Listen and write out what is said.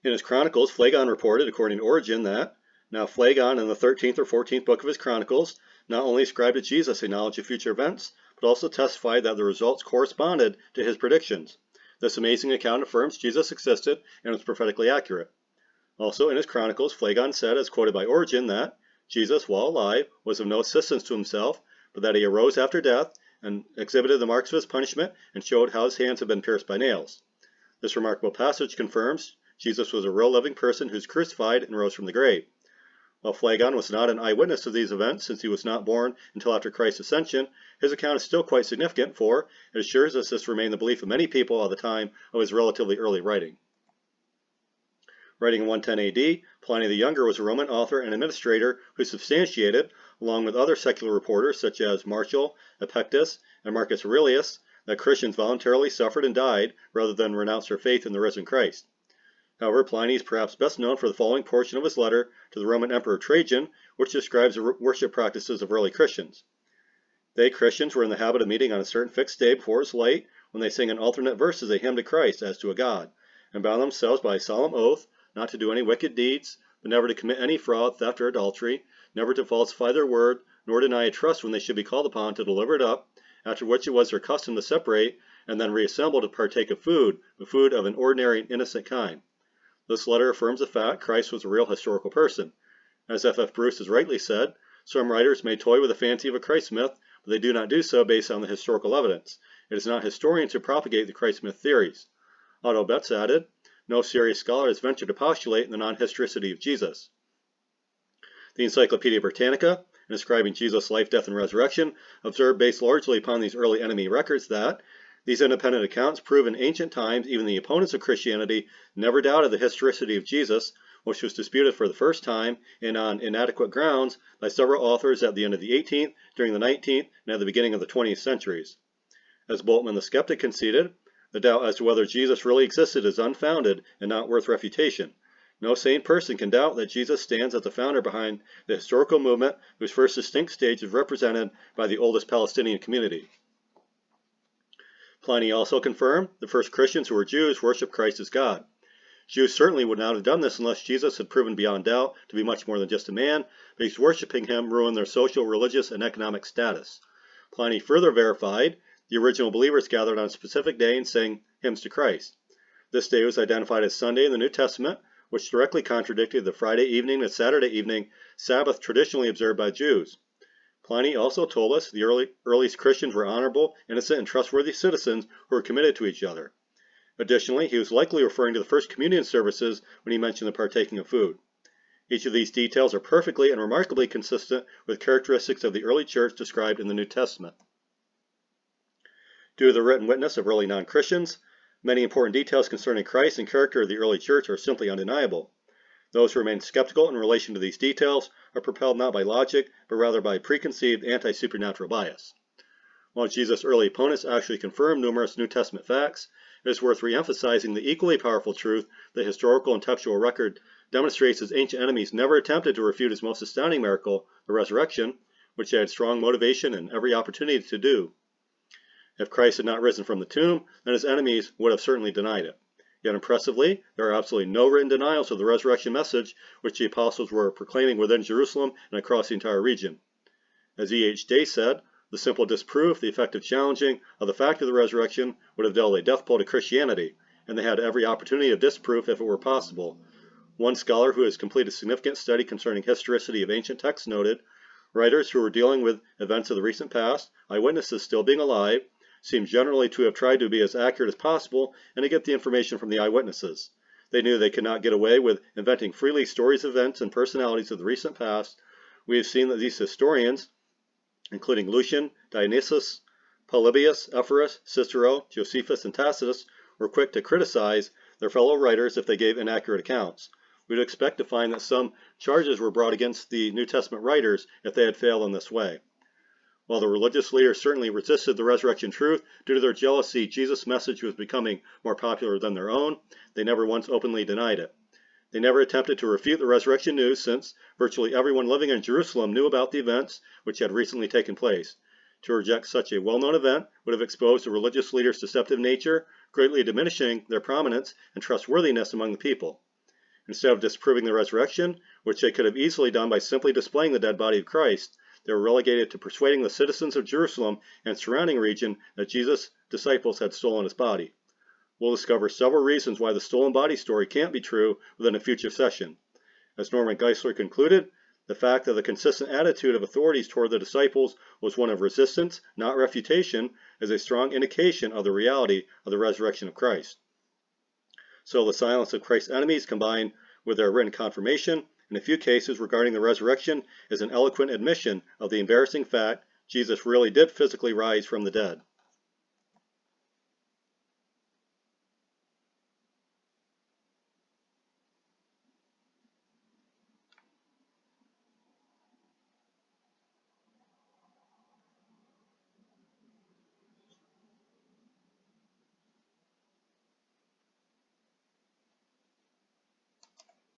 In his chronicles, Phlegon reported, according to Origen, that now Phlegon, in the 13th or 14th book of his chronicles, not only ascribed to Jesus a knowledge of future events, but also testified that the results corresponded to his predictions. This amazing account affirms Jesus existed and was prophetically accurate. Also, in his chronicles, Phlegon said, as quoted by Origen, that Jesus, while alive, was of no assistance to himself, but that he arose after death and exhibited the marks of his punishment and showed how his hands had been pierced by nails. This remarkable passage confirms Jesus was a real living person who was crucified and rose from the grave. While Phlegon was not an eyewitness of these events, since he was not born until after Christ's ascension, his account is still quite significant, for it assures us this remained the belief of many people at the time of his relatively early writing. Writing in 110 AD, Pliny the Younger was a Roman author and administrator who substantiated, along with other secular reporters such as Martial, Epictetus, and Marcus Aurelius, that Christians voluntarily suffered and died rather than renounce their faith in the risen Christ. However, Pliny is perhaps best known for the following portion of his letter to the Roman Emperor Trajan, which describes the worship practices of early Christians. They, Christians, were in the habit of meeting on a certain fixed day before it was light, when they sang an alternate verse as a hymn to Christ as to a god, and bound themselves by a solemn oath not to do any wicked deeds, but never to commit any fraud, theft, or adultery, never to falsify their word, nor deny a trust when they should be called upon to deliver it up, after which it was their custom to separate and then reassemble to partake of food, the food of an ordinary and innocent kind. This letter affirms the fact Christ was a real historical person. As F. Bruce has rightly said, some writers may toy with the fancy of a Christ myth, but they do not do so based on the historical evidence. It is not historians who propagate the Christ myth theories. Otto Betts added, no serious scholar has ventured to postulate the non-historicity of Jesus. The Encyclopedia Britannica, in describing Jesus' life, death, and resurrection, observed, based largely upon these early enemy records, that these independent accounts prove in ancient times even the opponents of Christianity never doubted the historicity of Jesus, which was disputed for the first time and on inadequate grounds by several authors at the end of the 18th, during the 19th, and at the beginning of the 20th centuries. As Boltman the skeptic conceded, the doubt as to whether Jesus really existed is unfounded and not worth refutation. No sane person can doubt that Jesus stands as the founder behind the historical movement whose first distinct stage is represented by the oldest Palestinian community. Pliny also confirmed the first Christians who were Jews worshiped Christ as God. Jews certainly would not have done this unless Jesus had proven beyond doubt to be much more than just a man, because worshiping him ruined their social, religious, and economic status. Pliny further verified the original believers gathered on a specific day and sang hymns to Christ. This day was identified as Sunday in the New Testament, which directly contradicted the Friday evening and Saturday evening Sabbath traditionally observed by Jews. Pliny also told us the earliest Christians were honorable, innocent, and trustworthy citizens who were committed to each other. Additionally, he was likely referring to the first communion services when he mentioned the partaking of food. Each of these details are perfectly and remarkably consistent with characteristics of the early church described in the New Testament. Due to the written witness of early non-Christians, many important details concerning Christ and character of the early church are simply undeniable. Those who remain skeptical in relation to these details are propelled not by logic, but rather by preconceived anti-supernatural bias. While Jesus' early opponents actually confirmed numerous New Testament facts, it is worth re-emphasizing the equally powerful truth that historical and textual record demonstrates his ancient enemies never attempted to refute his most astounding miracle, the resurrection, which they had strong motivation and every opportunity to do. If Christ had not risen from the tomb, then his enemies would have certainly denied it. Yet impressively, there are absolutely no written denials of the resurrection message which the apostles were proclaiming within Jerusalem and across the entire region. As E.H. Day said, the simple disproof, the effective challenging of the fact of the resurrection would have dealt a death blow to Christianity, and they had every opportunity of disproof if it were possible. One scholar who has completed a significant study concerning historicity of ancient texts noted, writers who were dealing with events of the recent past, eyewitnesses still being alive, seem generally to have tried to be as accurate as possible and to get the information from the eyewitnesses. They knew they could not get away with inventing freely stories of events and personalities of the recent past. We have seen that these historians, including Lucian, Dionysius, Polybius, Ephorus, Cicero, Josephus, and Tacitus, were quick to criticize their fellow writers if they gave inaccurate accounts. We would expect to find that some charges were brought against the New Testament writers if they had failed in this way. While the religious leaders certainly resisted the resurrection truth due to their jealousy Jesus' message was becoming more popular than their own, they never once openly denied it. They never attempted to refute the resurrection news, since virtually everyone living in Jerusalem knew about the events which had recently taken place. To reject such a well-known event would have exposed the religious leaders' deceptive nature, greatly diminishing their prominence and trustworthiness among the people. Instead of disproving the resurrection, which they could have easily done by simply displaying the dead body of Christ, they were relegated to persuading the citizens of Jerusalem and surrounding region that Jesus' disciples had stolen his body. We'll discover several reasons why the stolen body story can't be true within a future session. As Norman Geisler concluded, the fact that the consistent attitude of authorities toward the disciples was one of resistance, not refutation, is a strong indication of the reality of the resurrection of Christ. So the silence of Christ's enemies combined with their written confirmation, in a few cases regarding the resurrection, is an eloquent admission of the embarrassing fact Jesus really did physically rise from the dead.